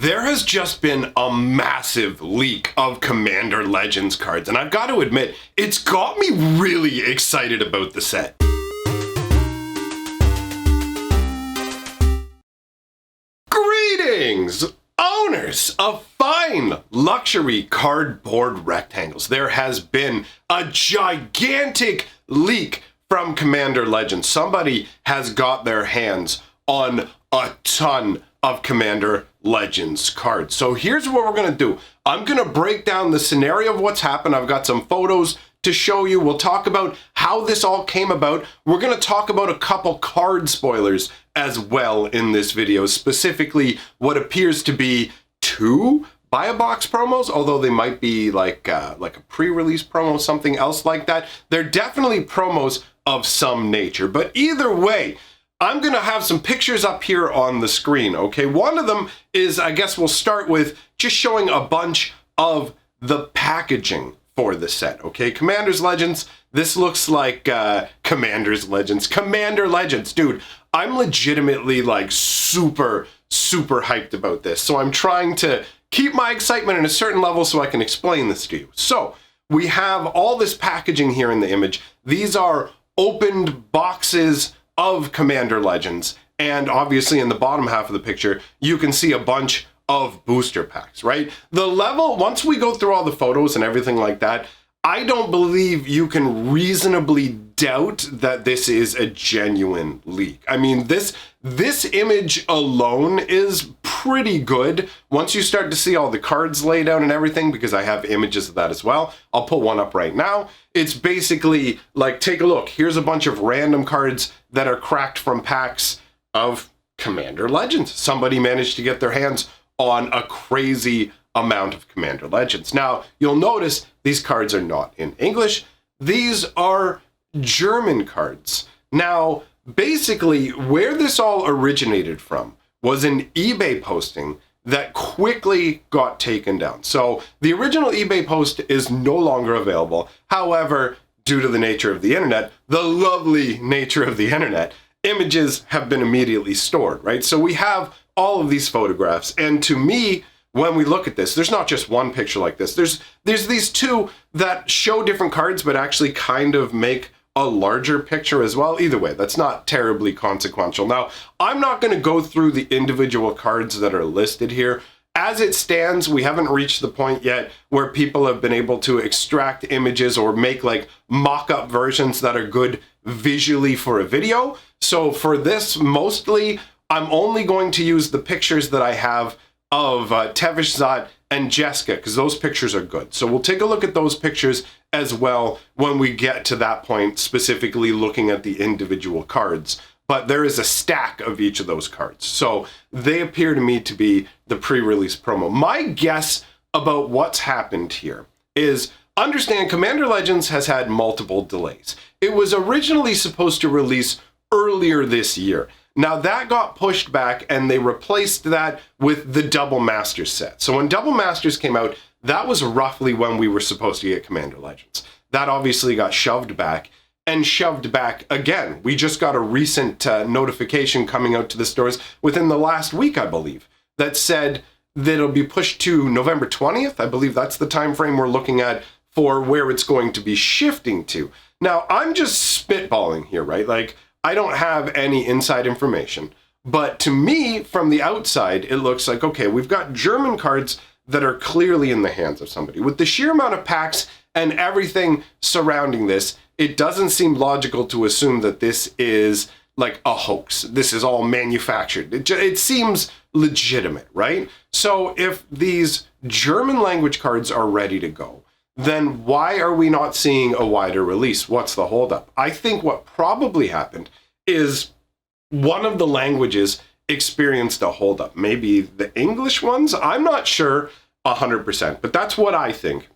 There has just been a massive leak of Commander Legends cards, and I've got to admit, it's got me really excited about the set. Greetings, owners of fine luxury cardboard rectangles. There has been a gigantic leak from Commander Legends. Somebody has got their hands on a ton of Commander Legends cards. So here's what we're gonna do. I'm gonna break down the scenario of what's happened. I've got some photos to show you. We'll talk about how this all came about. We're gonna talk about a couple card spoilers as well in this video, specifically what appears to be 2 buy a box promos, although they might be like a pre-release promo, something else like that. They're definitely promos of some nature, but either way, I'm gonna have some pictures up here on the screen, okay? One of them is, I guess we'll start with just showing a bunch of the packaging for the set, okay? Commander's Legends, this looks like Commander's Legends. Commander Legends, dude, I'm legitimately like super hyped about this. So I'm trying to keep my excitement at a certain level so I can explain this to you. So we have all this packaging here in the image. These are opened boxes of Commander Legends, and obviously in the bottom half of the picture you can see a bunch of booster packs, right? The level, once we go through all the photos and everything like that, I don't believe you can reasonably doubt that this is a genuine leak. I mean, this image alone is pretty good. Once you start to see all the cards laid out and everything, because I have images of that as well, I'll put one up right now. It's basically like, take a look. Here's a bunch of random cards that are cracked from packs of Commander Legends. Somebody managed to get their hands on a crazy amount of Commander Legends. Now, you'll notice these cards are not in English. These are German cards. Now, basically, where this all originated from was an eBay posting that quickly got taken down. So the original eBay post is no longer available. However, due to the nature of the internet, the lovely nature of the internet, images have been immediately stored, right? So we have all of these photographs, and to me, when we look at this, there's not just one picture like this. There's these 2 that show different cards, but actually kind of make a larger picture as well. Either way, that's not terribly consequential. Now, I'm not going to go through the individual cards that are listed here. As it stands, we haven't reached the point yet where people have been able to extract images or make like mock-up versions that are good visually for a video. So for this, mostly, I'm only going to use the pictures that I have of Tevesh Szat and Jeska, because those pictures are good. So we'll take a look at those pictures as well when we get to that point, specifically looking at the individual cards. But there is a stack of each of those cards. So they appear to me to be the pre-release promo. My guess about what's happened here is, understand Commander Legends has had multiple delays. It was originally supposed to release earlier this year. Now that got pushed back and they replaced that with the Double Masters set. So when Double Masters came out, that was roughly when we were supposed to get Commander Legends. That obviously got shoved back and shoved back again. We just got a recent notification coming out to the stores within the last week, I believe, that said that it'll be pushed to November 20th. I believe that's the time frame we're looking at for where it's going to be shifting to. Now, I'm just spitballing here, right? Like, I don't have any inside information, but to me, from the outside, it looks like, okay, we've got German cards that are clearly in the hands of somebody. With the sheer amount of packs and everything surrounding this, it doesn't seem logical to assume that this is like a hoax. This is all manufactured. It seems legitimate, right? So if these German language cards are ready to go, then why are we not seeing a wider release? What's the holdup? I think what probably happened is one of the languages experienced a holdup. Maybe the English ones? I'm not sure 100%, but that's what I think.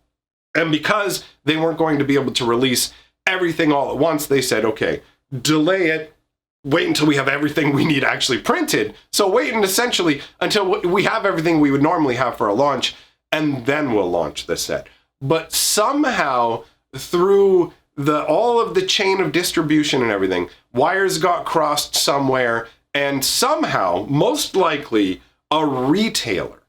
And because they weren't going to be able to release everything all at once, they said, okay, delay it, wait until we have everything we need actually printed. So waiting essentially until we have everything we would normally have for a launch, and then we'll launch the set. But somehow, through all of the chain of distribution and everything, wires got crossed somewhere, and somehow, most likely, a retailer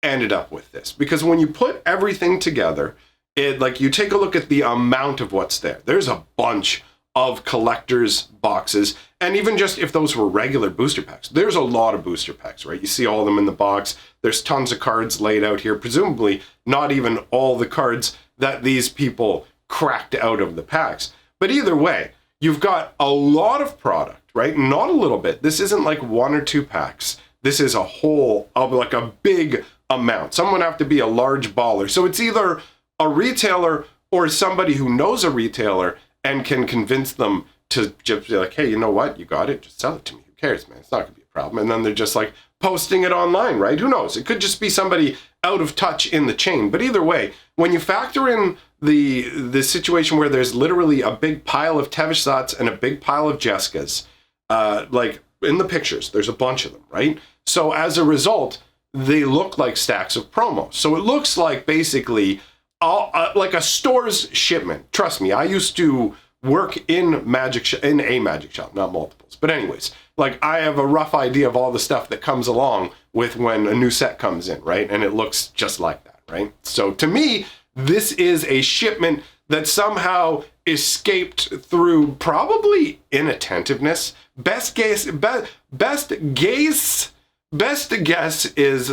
ended up with this, because when you put everything together, it, like, you take a look at the amount of what's there. There's a bunch of collector's boxes, and even just if those were regular booster packs, there's a lot of booster packs, right? You see all of them in the box. There's tons of cards laid out here, presumably not even all the cards that these people cracked out of the packs. But either way, you've got a lot of product, right? Not a little bit. This isn't like 1 or 2 packs. This is a whole, of like a big amount. Someone have to be a large baller. So it's either a retailer or somebody who knows a retailer and can convince them to just be like, hey, you know what? You got it. Just sell it to me. Who cares, man? It's not going to be a problem. And then they're just like posting it online, right? Who knows? It could just be somebody out of touch in the chain. But either way, when you factor in the situation where there's literally a big pile of Tevesh Szats and a big pile of Jeskas, like in the pictures, there's a bunch of them, right? So as a result, they look like stacks of promos. So it looks like basically like a store's shipment. Trust me, I used to work in a magic shop, not multiples. But anyways, like I have a rough idea of all the stuff that comes along with when a new set comes in, right? And it looks just like that, right? So to me, this is a shipment that somehow escaped through probably inattentiveness. Best guess is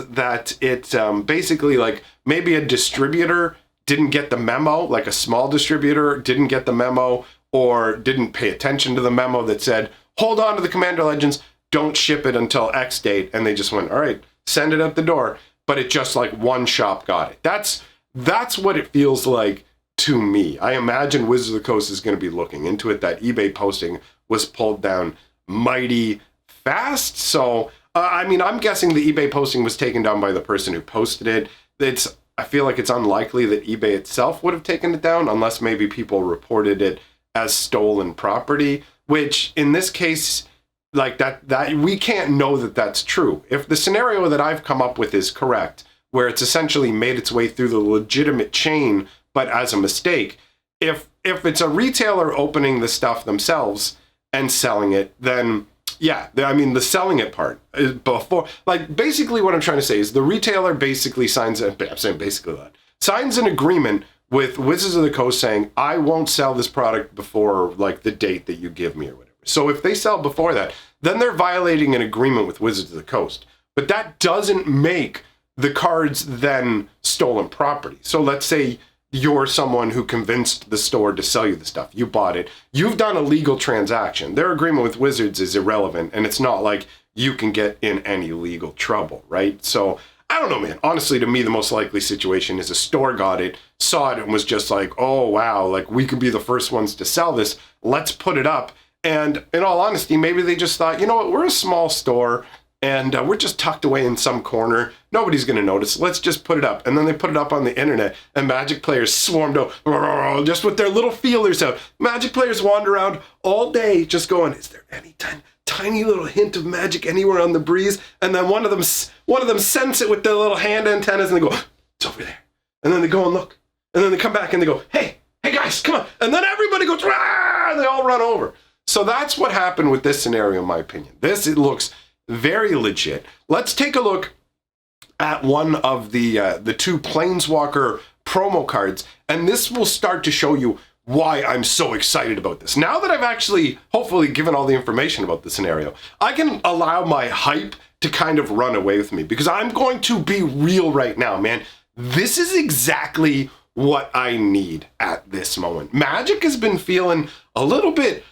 that it basically, like, maybe a distributor didn't get the memo, like a small distributor didn't get the memo or didn't pay attention to the memo that said, hold on to the Commander Legends, don't ship it until X date. And they just went, all right, send it out the door. But it just like one shop got it. That's what it feels like to me. I imagine Wizards of the Coast is going to be looking into it. That eBay posting was pulled down mighty fast. So, I mean, I'm guessing the eBay posting was taken down by the person who posted it. I feel like it's unlikely that eBay itself would have taken it down unless maybe people reported it as stolen property, which in this case, like that we can't know that that's true. If the scenario that I've come up with is correct, where it's essentially made its way through the legitimate chain, but as a mistake, if it's a retailer opening the stuff themselves and selling it, then yeah, I mean, the selling it part is before, like, basically what I'm trying to say is the retailer basically signs an agreement with Wizards of the Coast saying, I won't sell this product before, like, the date that you give me or whatever. So if they sell before that, then they're violating an agreement with Wizards of the Coast. But that doesn't make the cards then stolen property. So let's say you're someone who convinced the store to sell you the stuff. You bought it. You've done a legal transaction. Their agreement with Wizards is irrelevant, and it's not like you can get in any legal trouble, right? So, I don't know, man. Honestly, to me, the most likely situation is a store got it, saw it, and was just like, oh, wow, like, we could be the first ones to sell this. Let's put it up. And in all honesty, maybe they just thought, you know what, we're a small store, and we're just tucked away in some corner. Nobody's going to notice. Let's just put it up. And then they put it up on the internet, and Magic players swarmed out just with their little feelers out. Magic players wander around all day just going, is there any tiny little hint of magic anywhere on the breeze? And then one of them sense it with their little hand antennas, and they go, it's over there. And then they go and look. And then they come back and they go, hey guys, come on. And then everybody goes, rah! And they all run over. So that's what happened with this scenario, in my opinion. It looks very legit. Let's take a look at one of the 2 Planeswalker promo cards, and this will start to show you why I'm so excited about this. Now that I've actually, hopefully, given all the information about the scenario, I can allow my hype to kind of run away with me, because I'm going to be real right now, man. This is exactly what I need at this moment. Magic has been feeling a little bit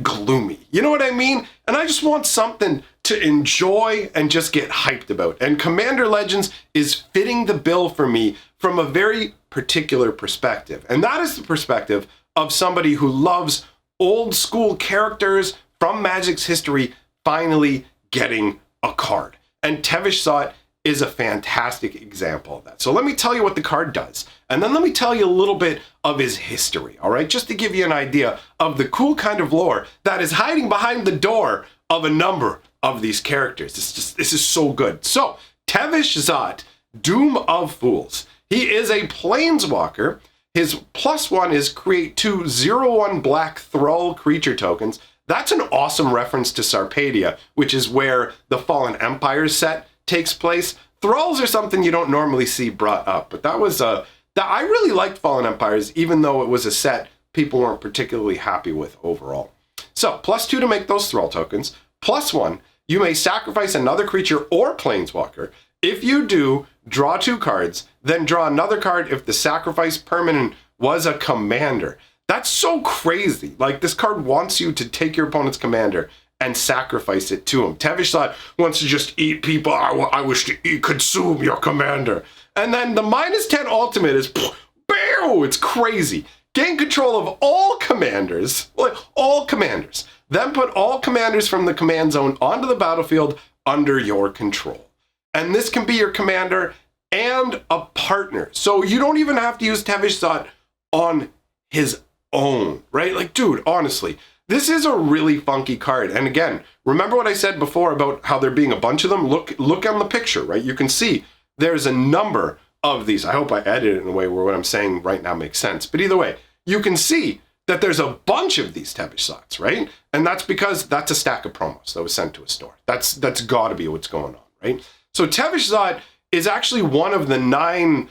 gloomy. You know what I mean? And I just want something to enjoy and just get hyped about. And Commander Legends is fitting the bill for me from a very particular perspective. And that is the perspective of somebody who loves old school characters from Magic's history finally getting a card. And Tevesh Szat is a fantastic example of that. So let me tell you what the card does. And then let me tell you a little bit of his history, all right? Just to give you an idea of the cool kind of lore that is hiding behind the door of a number of these characters. This is so good. So, Tevesh Szat, Doom of Fools. He is a Planeswalker. His +1 is create 2 0/1 black Thrall creature tokens. That's an awesome reference to Sarpedia, which is where the Fallen Empires set takes place. thralls are something you don't normally see brought up, but that was I really liked Fallen Empires, even though it was a set people weren't particularly happy with overall. So, +2 to make those thrall tokens. +1, you may sacrifice another creature or planeswalker. If you do, draw 2 cards, then draw another card if the sacrifice permanent was a commander. That's so crazy. Like, this card wants you to take your opponent's commander and sacrifice it to him. Tevesh Szat wants to just eat people. I wish to consume your commander. And then the -10 ultimate is, bow, it's crazy. Gain control of all commanders, like all commanders. Then put all commanders from the command zone onto the battlefield under your control. And this can be your commander and a partner. So you don't even have to use Tevesh Szat on his own, right? Like, dude, honestly, this is a really funky card. And again, remember what I said before about how there being a bunch of them? Look on the picture, right? You can see there's a number of these. I hope I edited it in a way where what I'm saying right now makes sense. But either way, you can see that there's a bunch of these Tevesh Szats, right? And that's because that's a stack of promos that was sent to a store. That's gotta be what's going on, right? So Tevesh Szat is actually one of the nine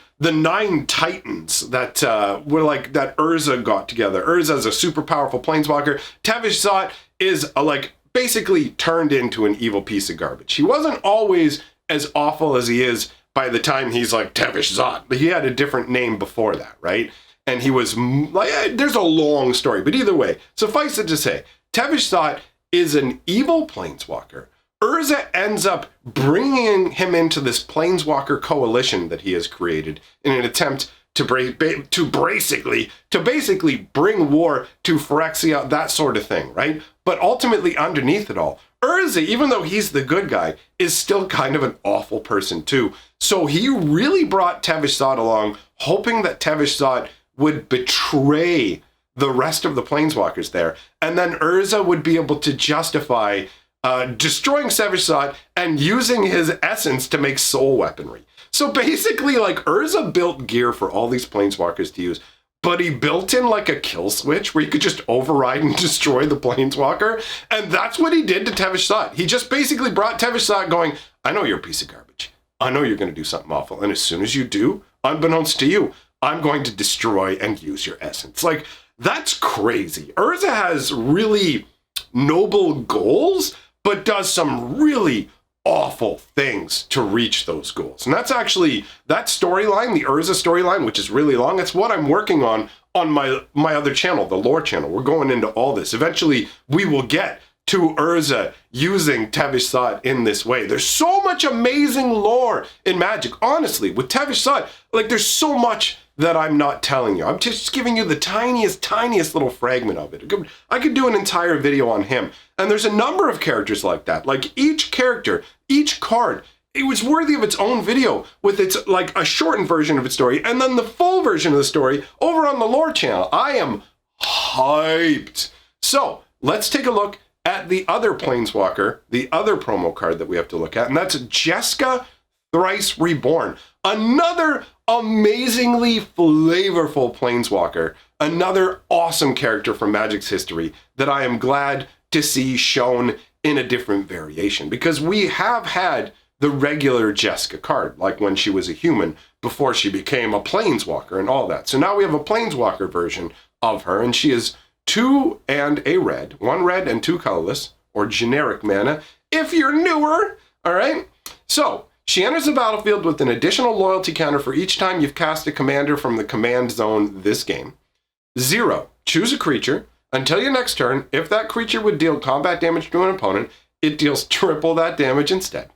titans that were like that Urza got together. Urza is a super powerful planeswalker. Tevesh Szat is like basically turned into an evil piece of garbage. He wasn't always as awful as he is by the time he's like Tevesh Szat, but he had a different name before that, right? And he was like, there's a long story, but either way, suffice it to say, Tevesh Szat is an evil planeswalker. Urza ends up bringing him into this planeswalker coalition that he has created in an attempt to basically bring war to Phyrexia, that sort of thing, right? But ultimately, underneath it all, Urza, even though he's the good guy, is still kind of an awful person too. So he really brought Tevesh Szat along, hoping that Tevesh Szat would betray the rest of the planeswalkers there, and then Urza would be able to justify destroying Tevesh Szat and using his essence to make soul weaponry. So basically, like, Urza built gear for all these planeswalkers to use, but he built in like a kill switch where you could just override and destroy the planeswalker, and that's what he did to Tevesh Szat. He just basically brought Tevesh Szat going, I know you're a piece of garbage. I know you're going to do something awful, and as soon as you do, unbeknownst to you, I'm going to destroy and use your essence. Like, that's crazy. Urza has really noble goals, but does some really awful things to reach those goals. And that's actually, that storyline, the Urza storyline, which is really long, it's what I'm working on my other channel, the lore channel. We're going into all this. Eventually, we will get to Urza using Tevesh Szat in this way. There's so much amazing lore in Magic. Honestly, with Tevesh Szat, like, there's so much that I'm not telling you. I'm just giving you the tiniest little fragment of it. I could do an entire video on him. And there's a number of characters like that. Like, each character, each card, it was worthy of its own video with its, like, a shortened version of its story and then the full version of the story over on the lore channel. I am hyped. So let's take a look at the other planeswalker, the other promo card that we have to look at, and that's Jeska Thrice Reborn. Another amazingly flavorful planeswalker, another awesome character from Magic's history that I am glad to see shown in a different variation, because we have had the regular Jeska card, like when she was a human before she became a planeswalker and all that. So now we have a planeswalker version of her, and she is 2 and a red, 1 red and 2 colorless, or generic mana, if you're newer, all right? So she enters the battlefield with an additional loyalty counter for each time you've cast a commander from the command zone this game. 0, choose a creature. Until your next turn, if that creature would deal combat damage to an opponent, it deals triple that damage instead.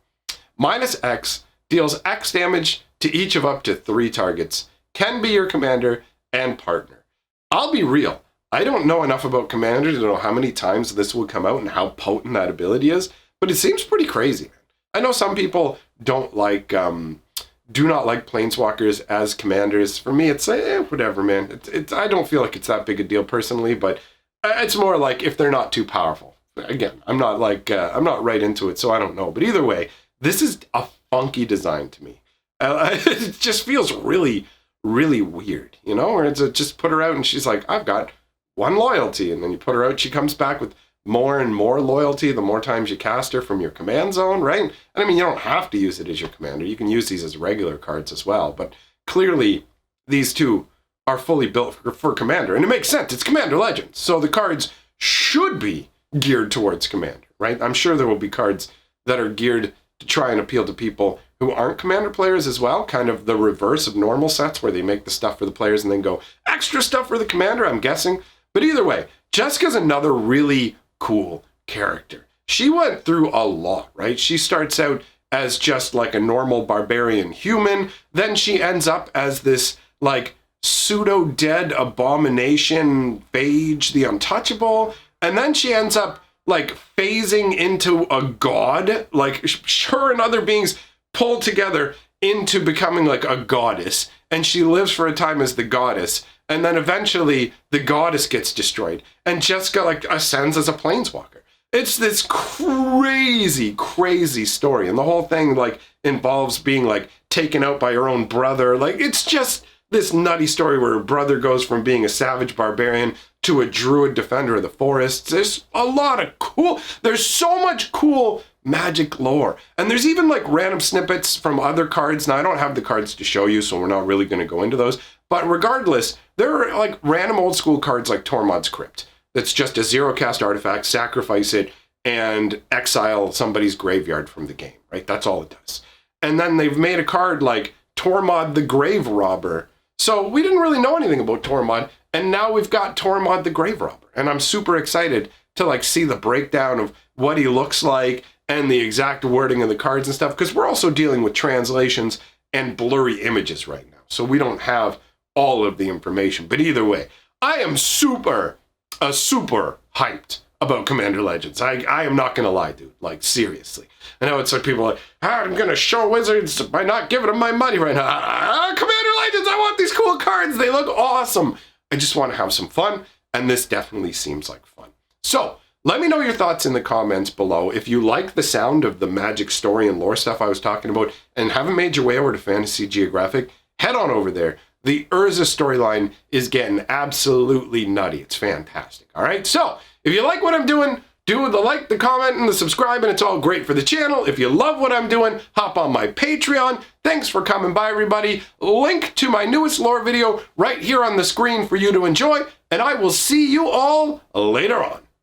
-X deals X damage to each of up to 3 targets. Can be your commander and partner. I'll be real. I don't know enough about commanders to know how many times this will come out and how potent that ability is, but it seems pretty crazy, man. I know some people don't like, do not like planeswalkers as commanders. For me, it's whatever, man. I don't feel like it's that big a deal personally, but it's more like if they're not too powerful. Again, I'm not like, I'm not right into it, so I don't know. But either way, this is a funky design to me. It just feels really, really weird, you know? Where it's just put her out and she's like, I've got 1 loyalty, and then you put her out, she comes back with more and more loyalty the more times you cast her from your command zone, right? And I mean, you don't have to use it as your commander. You can use these as regular cards as well. But clearly, these two are fully built for commander. And it makes sense. It's Commander Legends. So the cards should be geared towards commander, right? I'm sure there will be cards that are geared to try and appeal to people who aren't commander players as well, kind of the reverse of normal sets where they make the stuff for the players and then go extra stuff for the commander, I'm guessing. But either way, Jeska's another really cool character. She went through a lot, right? She starts out as just like a normal barbarian human, then she ends up as this like pseudo-dead abomination phage, the untouchable, and then she ends up like phasing into a god, like her and other beings pull together into becoming like a goddess, and she lives for a time as the goddess, and then eventually the goddess gets destroyed, and Jeska like ascends as a planeswalker. It's this crazy, crazy story, and the whole thing like involves being like taken out by her own brother. Like it's just this nutty story where her brother goes from being a savage barbarian to a druid defender of the forests. There's a lot of there's so much cool Magic lore. And there's even like random snippets from other cards. Now I don't have the cards to show you, so we're not really going to go into those. But regardless, there are like random old school cards like Tormod's Crypt. That's just a 0-cast artifact, sacrifice it, and exile somebody's graveyard from the game, right? That's all it does. And then they've made a card like Tormod the Grave Robber. So we didn't really know anything about Tormod, and now we've got Tormod the Grave Robber. And I'm super excited to like see the breakdown of what he looks like and the exact wording of the cards and stuff, because we're also dealing with translations and blurry images right now. So we don't have all of the information. But either way, I am super hyped about Commander Legends. I am not going to lie, dude. Like, seriously. I know it's like people are like, I'm going to show Wizards by not giving them my money right now. Commander Legends, I want these cool cards. They look awesome. I just want to have some fun, and this definitely seems like fun. So, let me know your thoughts in the comments below. If you like the sound of the magic story and lore stuff I was talking about and haven't made your way over to Fantasy Geographic, head on over there. The Urza storyline is getting absolutely nutty. It's fantastic. All right, so if you like what I'm doing, do the like, the comment, and the subscribe, and it's all great for the channel. If you love what I'm doing, hop on my Patreon. Thanks for coming by, everybody. Link to my newest lore video right here on the screen for you to enjoy, and I will see you all later on.